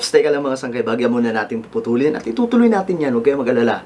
Teka lang mga sangkay, bagyan muna natin puputulin at itutuloy natin yan, huwag kayong mag-alala.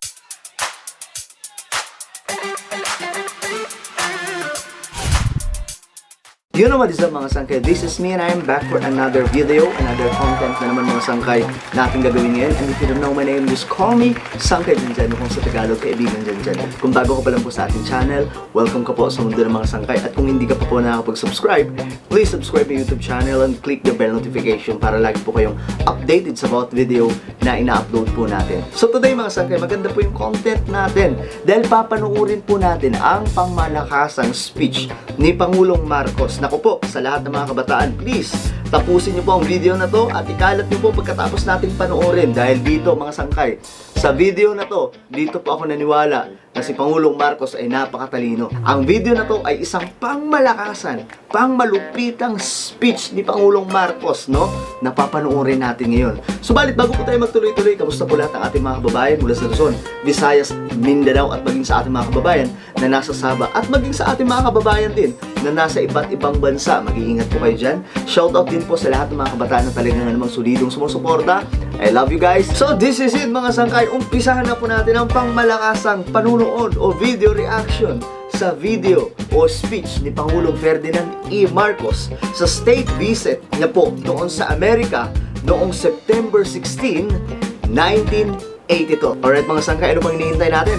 Yun naman isa mga sangkay, this is me and I am back for another video, another content na naman mga sangkay na ating gagawin ngayon. And if you don't know my name, just call me Sangkay Janjan, kung sa Tagalog, kaibigan Janjan. Kung bago ka pa lang po sa ating channel, welcome ka po sa mundo ng mga sangkay. At kung hindi ka pa po nakakapag-subscribe, please subscribe my YouTube channel and click the bell notification para lagi po kayong updated sa bawat video na ina-upload po natin. So today mga sangkay, maganda po yung content natin dahil papanuurin po natin ang pangmalakasang speech ni Pangulong Marcos. Naku po, sa lahat ng mga kabataan, please, tapusin niyo po ang video na to at ikalat niyo po pagkatapos nating panoorin dahil dito mga sangkay, sa video na to, dito po ako naniwala na si Pangulong Marcos ay napakatalino. Ang video na to ay isang pangmalakasan, pangmalupitang speech ni Pangulong Marcos, no? Napapanoorin natin ngayon. Subalit bago po tayo magtuloy-tuloy, kamusta po lahat ng ating mga kababayan mula sa Luzon, Visayas, Mindanao at maging sa ating mga kababayan na nasa Sabah at maging sa ating mga kababayan din na nasa iba't ibang bansa. Mag-iingat po kayo dyan. Shoutout din po sa lahat ng mga kabataan na talagang namang solidong sumusuporta. I love you guys. So this is it mga sangkay. Umpisahan na po natin ang pangmalakasang panunood o video reaction sa video o speech ni Pangulong Ferdinand E. Marcos sa state visit niya po doon sa Amerika noong September 16, 1982. Alright mga sangkay, ano bang hinihintay natin?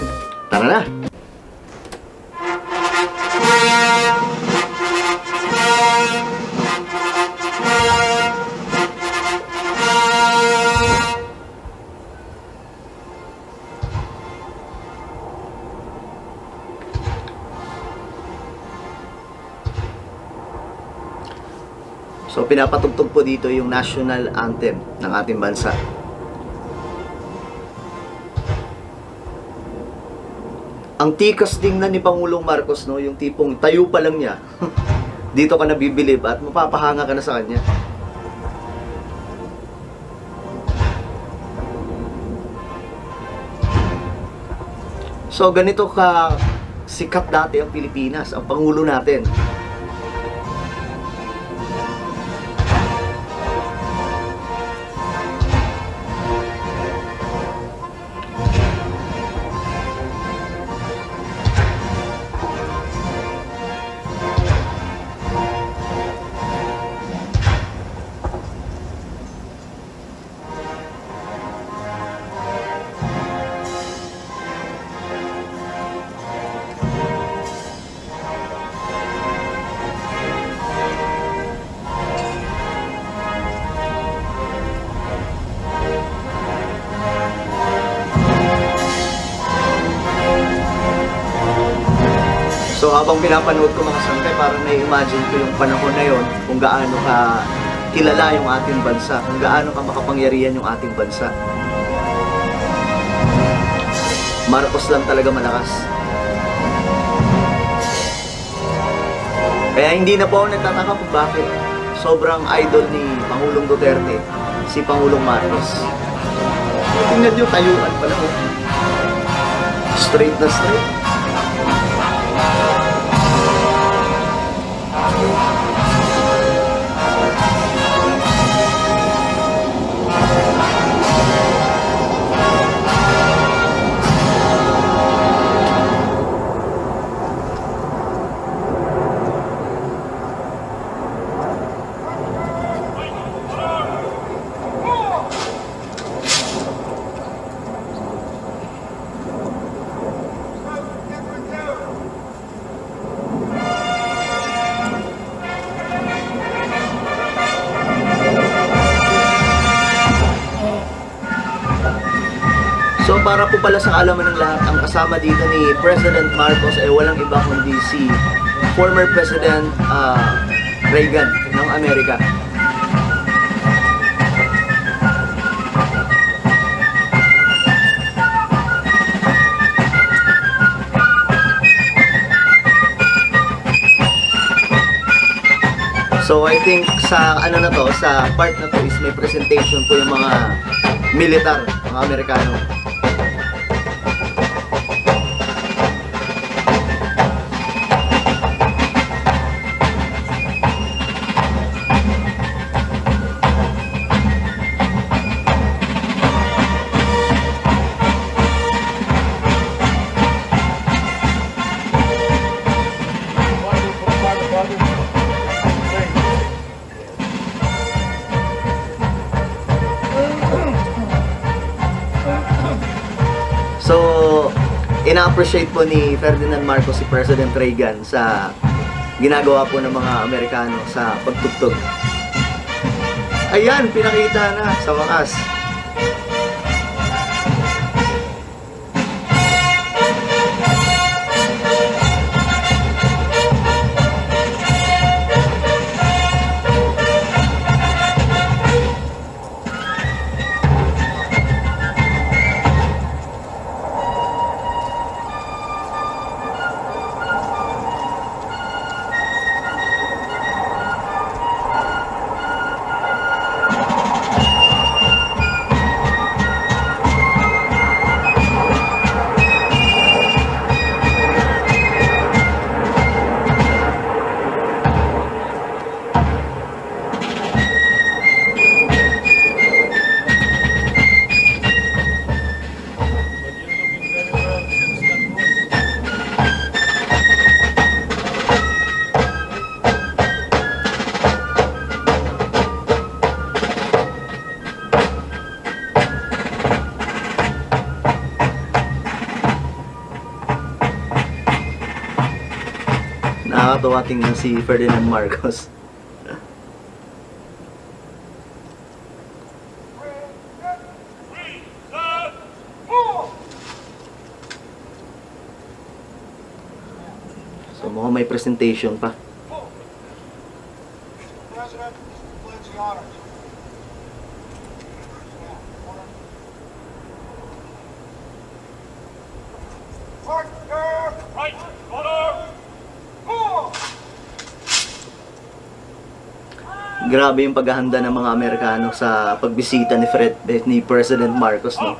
Tara na! So, pinapatugtog po dito yung national anthem ng ating bansa. Ang tikas tingnan ni Pangulong Marcos, no? Yung tipong tayo pa lang niya, dito ka nabibilib at mapapahanga ka na sa kanya. So, ganito ka sikat dati ang Pilipinas, ang Pangulo natin. So habang pinapanood ko mga sangkay, parang na-imagine ko yung panahon na yon, kung gaano ka kilala yung ating bansa, kung gaano ka makapangyarihan yung ating bansa. Marcos lang talaga malakas. Kaya hindi na po ako nagtataka kung bakit sobrang idol ni Pangulong Duterte, si Pangulong Marcos. Tingnan nyo, tayuan pa lang. Straight na straight. So para po pala sa alaman ng lahat, ang kasama dito ni President Marcos ay walang iba kundi si former President Reagan ng Amerika. So I think sa ano na to, sa part na to is may presentation po yung mga militar, mga Amerikano. So, ina-appreciate po ni Ferdinand Marcos si President Reagan sa ginagawa po ng mga Amerikano sa pagtugtog. Ayan, pinakita na sa wakas. Nakakatawa tingnan si Ferdinand Marcos. So mukhang may presentation pa. President, pledge the honors. Right, order. Grabe yung paghahanda ng mga Amerikano sa pagbisita ni President Marcos, no?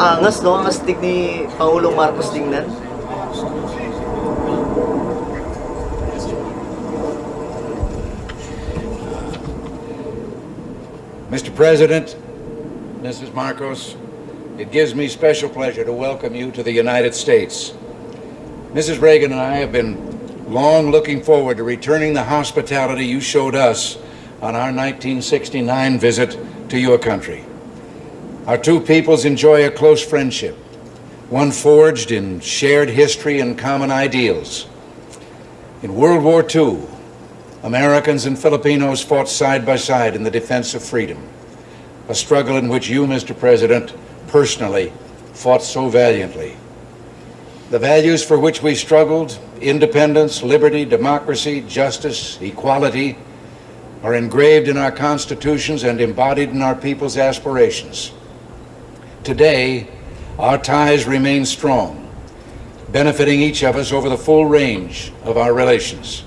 Ang angas, no? Ang astig ni Pangulong Marcos tingnan. Mr. President, Mrs. Marcos, it gives me special pleasure to welcome you to the United States. Mrs. Reagan and I have been long looking forward to returning the hospitality you showed us on our 1969 visit to your country. Our two peoples enjoy a close friendship, one forged in shared history and common ideals. In World War II, Americans and Filipinos fought side by side in the defense of freedom, a struggle in which you, Mr. President, personally fought so valiantly. The values for which we struggled, independence, liberty, democracy, justice, equality, are engraved in our constitutions and embodied in our people's aspirations. Today, our ties remain strong, benefiting each of us over the full range of our relations.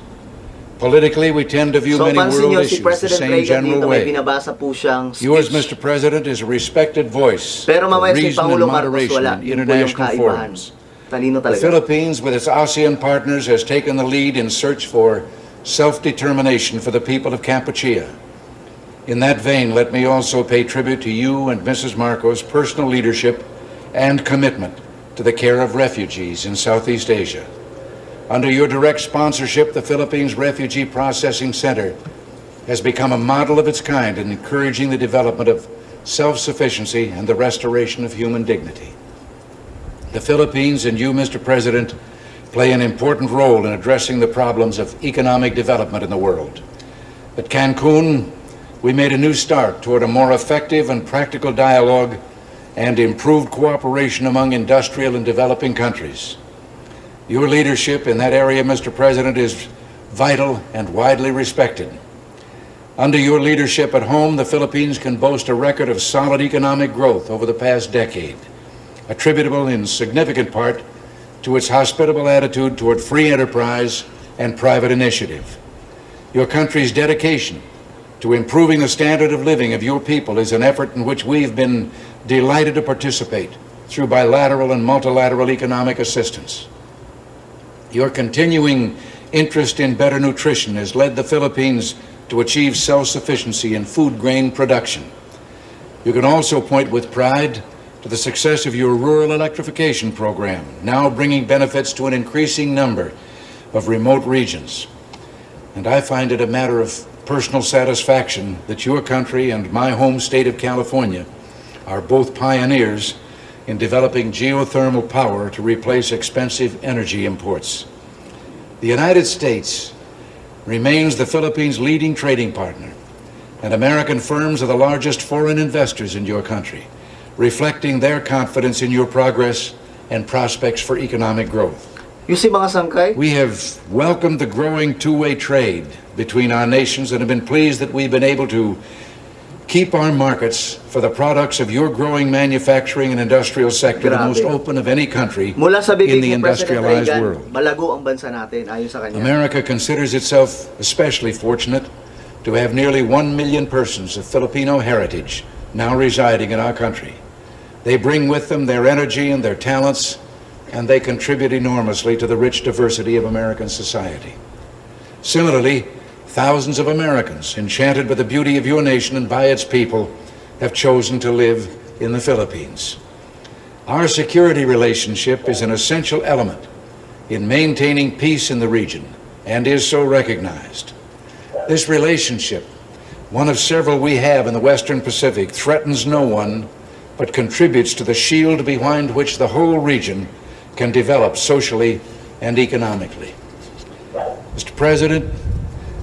Politically, we tend to view So many pansin world nyo si issues the President same Reagan general dito, may way. binabasa po siyang Yours, speech. Mr. President, is a respected voice Pero for mamaya si reason and Pangulong Marcos moderation wala. in Yun po yung international kaibahan. forums. Talino The talaga. Philippines, with its ASEAN partners, has taken the lead in search for self-determination for the people of Kampuchea. In that vein, let me also pay tribute to you and Mrs. Marcos' personal leadership and commitment to the care of refugees in Southeast Asia. Under your direct sponsorship, the Philippines Refugee Processing Center has become a model of its kind in encouraging the development of self-sufficiency and the restoration of human dignity. The Philippines and you, Mr. President, play an important role in addressing the problems of economic development in the world. At Cancun, we made a new start toward a more effective and practical dialogue and improved cooperation among industrial and developing countries. Your leadership in that area, Mr. President, is vital and widely respected. Under your leadership at home, the Philippines can boast a record of solid economic growth over the past decade, attributable in significant part to its hospitable attitude toward free enterprise and private initiative. Your country's dedication to improving the standard of living of your people is an effort in which we've been delighted to participate through bilateral and multilateral economic assistance. Your continuing interest in better nutrition has led the Philippines to achieve self-sufficiency in food grain production. You can also point with pride to the success of your rural electrification program, now bringing benefits to an increasing number of remote regions. And I find it a matter of personal satisfaction that your country and my home state of California are both pioneers in developing geothermal power to replace expensive energy imports. The United States remains the Philippines' leading trading partner, and American firms are the largest foreign investors in your country, reflecting their confidence in your progress and prospects for economic growth. You see mga sangkay, We have welcomed the growing two-way trade between our nations and have been pleased that we've been able to keep our markets for the products of your growing manufacturing and industrial sector the Grabe. most open of any country mula sa in bibig the ni President industrialized Reagan, world. malago ang bansa natin ayon sa kanya. America considers itself especially fortunate to have nearly 1 million persons of Filipino heritage now residing in our country. They bring with them their energy and their talents, and they contribute enormously to the rich diversity of American society. Similarly, thousands of Americans, enchanted by the beauty of your nation and by its people, have chosen to live in the Philippines. Our security relationship is an essential element in maintaining peace in the region and is so recognized. This relationship, one of several we have in the Western Pacific, threatens no one but contributes to the shield behind which the whole region can develop socially and economically. Mr. President,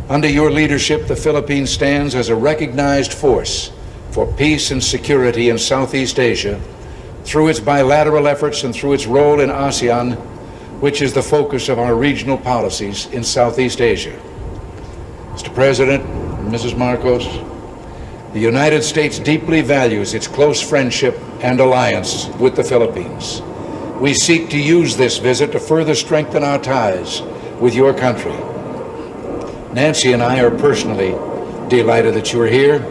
under your leadership, the Philippines stands as a recognized force for peace and security in Southeast Asia through its bilateral efforts and through its role in ASEAN, which is the focus of our regional policies in Southeast Asia. Mr. President, Mrs. Marcos, the United States deeply values its close friendship and alliance with the Philippines. We seek to use this visit to further strengthen our ties with your country. Nancy and I are personally delighted that you're here,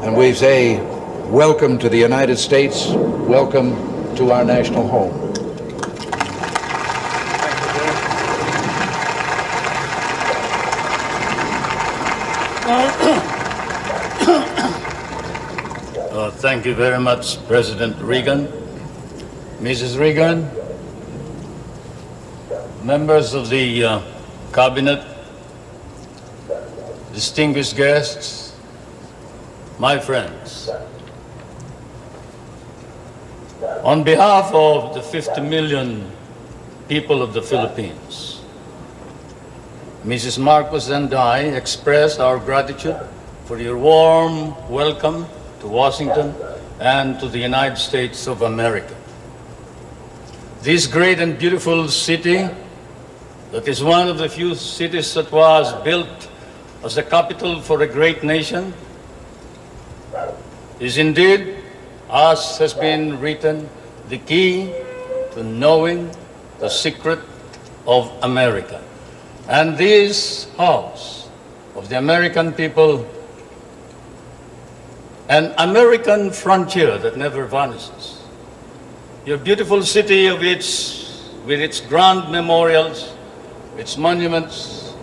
and we say welcome to the United States, welcome to our national home. Thank you very much, President Reagan, Mrs. Reagan, members of the Cabinet, distinguished guests, my friends. On behalf of the 50 million people of the Philippines, Mrs. Marcos and I express our gratitude for your warm welcome to Washington and to the United States of America. This great and beautiful city, that is one of the few cities that was built as the capital for a great nation, is indeed, as has been written, the key to knowing the secret of America. And this house of the American people, an American frontier that never vanishes. Your beautiful city with its grand memorials, its monuments,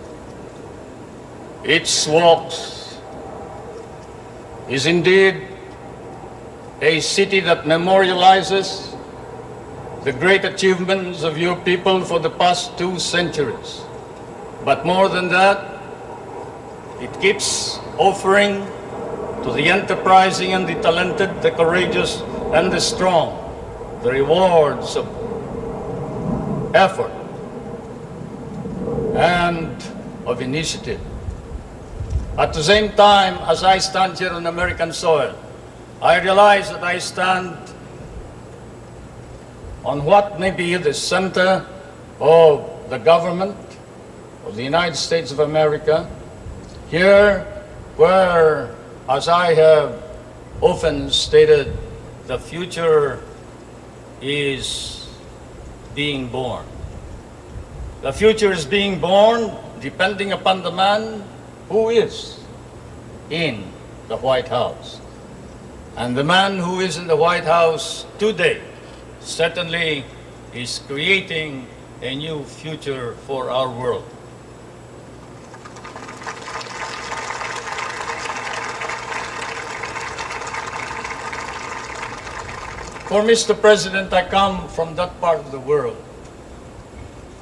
its walks, is indeed a city that memorializes the great achievements of your people for the past 2 centuries. But more than that, it keeps offering to the enterprising and the talented, the courageous and the strong, the rewards of effort and of initiative. At the same time, as I stand here on American soil, I realize that I stand on what may be the center of the government of the United States of America, here where, as I have often stated, the future is being born. The future is being born depending upon the man who is in the White House. And the man who is in the White House today certainly is creating a new future for our world. For Mr. President, I come from that part of the world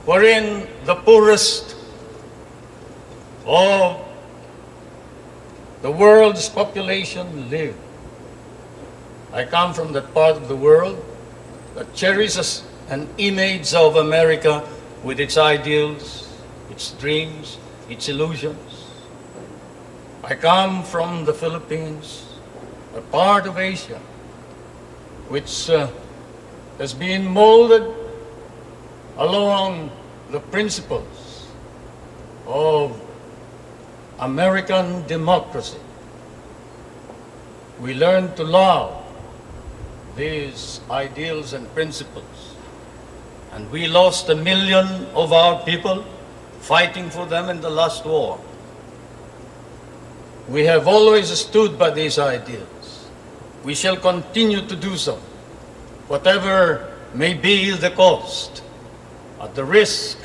wherein the poorest of the world's population live. I come from that part of the world that cherishes an image of America with its ideals, its dreams, its illusions. I come from the Philippines, a part of Asia, which has been molded along the principles of American democracy. We learn to love these ideals and principles, and we lost 1 million of our people fighting for them in the last war. We have always stood by these ideals. We shall continue to do so, whatever may be the cost, at the risk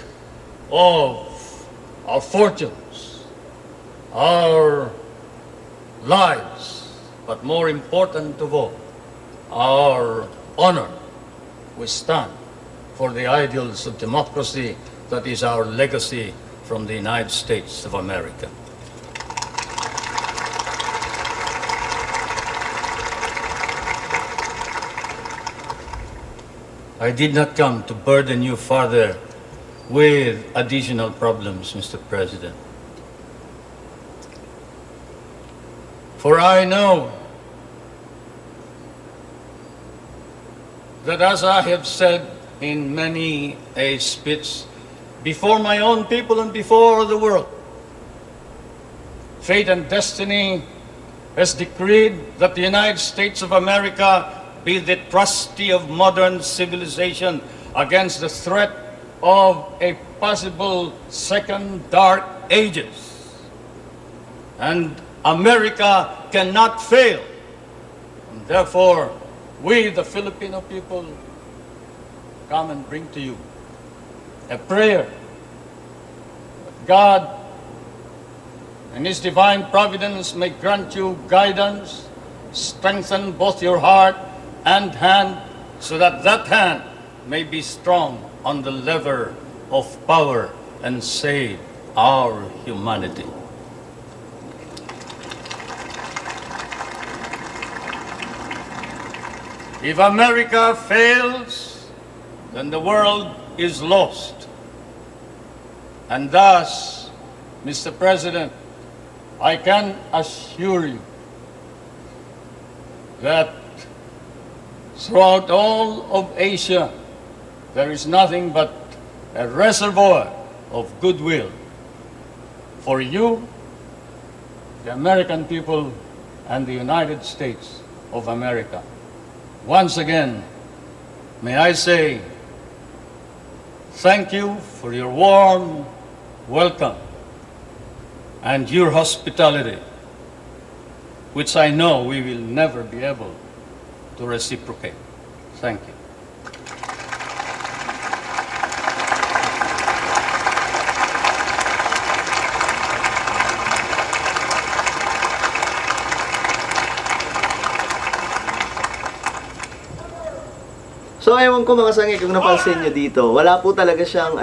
of our fortunes, our lives, but more important of all, our honor. We stand for the ideals of democracy that is our legacy from the United States of America. I did not come to burden you further with additional problems, Mr. President. For I know that, as I have said in many a speech before my own people and before the world, fate and destiny has decreed that the United States of America be the trustee of modern civilization against the threat of a possible second dark ages. And America cannot fail. And therefore, we, the Filipino people, come and bring to you a prayer that God and His divine providence may grant you guidance, strengthen both your heart and hand, so that that hand may be strong on the lever of power and save our humanity. If America fails, then the world is lost. And thus, Mr. President, I can assure you that throughout all of Asia, there is nothing but a reservoir of goodwill for you, the American people, and the United States of America. Once again, may I say thank you for your warm welcome and your hospitality, which I know we will never be able to reciprocate. Thank you. So, ewan ko mga sangay, kung napansin nyo dito, wala po talaga siyang,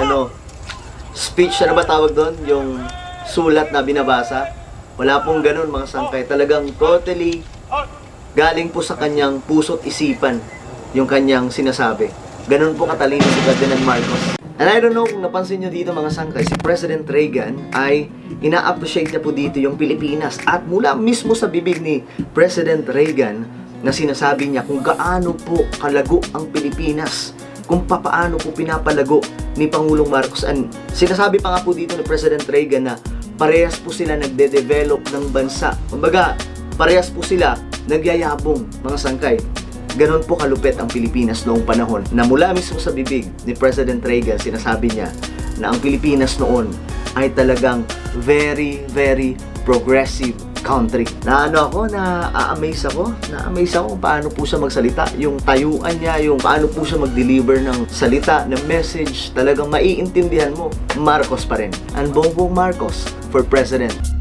speech, ano ba tawag doon? Yung sulat na binabasa. Wala pong ganun mga sangkay. Talagang totally galing po sa kanyang puso't isipan yung kanyang sinasabi. Ganun po katalino si Ferdinand Marcos. And I don't know kung napansin nyo dito mga sangkay, si President Reagan ay ina-appreciate niya po dito yung Pilipinas. At mula mismo sa bibig ni President Reagan, na sinasabi niya kung gaano po kalago ang Pilipinas, kung papaano po pinapalago ni Pangulong Marcos. And sinasabi pa nga po dito ni President Reagan na parehas po sila nagde-develop ng bansa. Kumbaga, parehas po sila nagyayabong mga sangkay. Ganon po kalupit ang Pilipinas noong panahon na mula mismo sa bibig ni President Reagan, sinasabi niya na ang Pilipinas noon ay talagang very, very progressive country. Na-amaze ako kung paano po siya magsalita, yung tayuan niya, yung paano po siya mag-deliver ng salita, ng message, talagang maiintindihan mo, Marcos pa rin. And Bongbong Marcos for President.